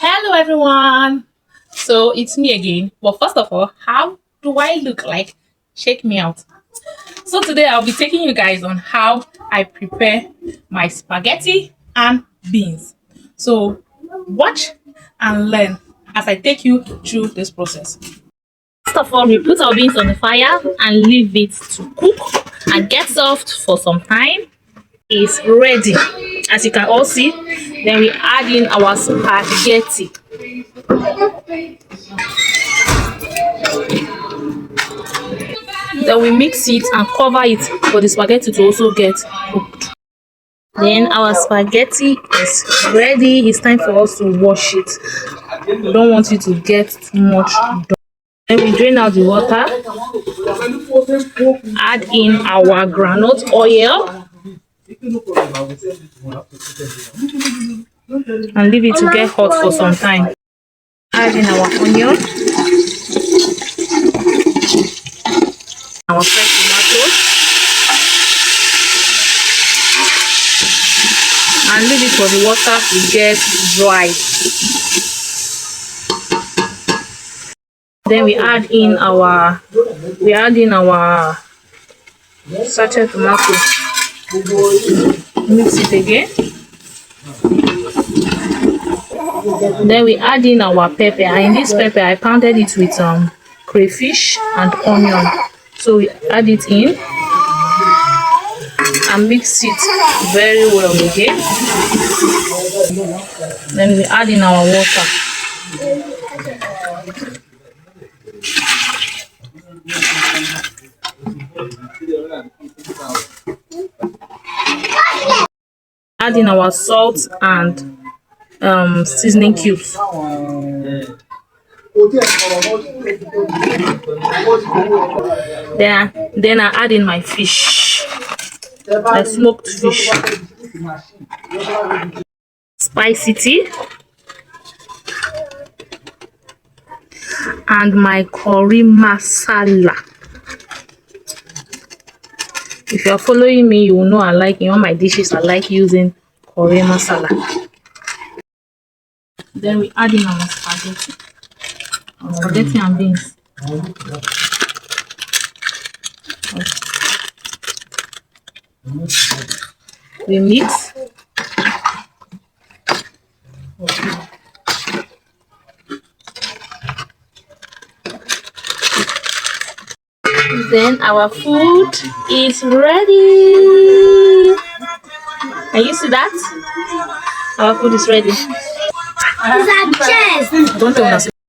Hello everyone. So it's me again. But first of all, how do I look like? Check me out. So today I'll be taking you guys on how I prepare my spaghetti and beans. So watch and learn as I take you through this process. First of all, we put our beans on the fire and leave it to cook and get soft for some time. Is ready, as you can all see. Then we add in our spaghetti. Then we mix it and cover it for the spaghetti to also get cooked. Then our spaghetti is ready. It's time for us to wash it. We don't want it to get too much done. Then we drain out the water, add in our groundnut oil, and leave it to get hot for some time. Add in our onion, our fresh tomatoes, and leave it for the water to get dry. Then we add in our sachet tomato. Mix it again. Then we add in our pepper, and in this pepper I pounded it with crayfish and onion. So we add it in and mix it very well again. Then we add in our water. Add in our salt and seasoning cubes. Then I add in my fish, my smoked fish, spicy tea, and my curry masala. If you're following me, you will know in all my dishes I like using curry masala. Then we add in our spaghetti and beans. We mix. Then our food is ready. Can you see that? Our food is ready. It's a chest. Don't tell us.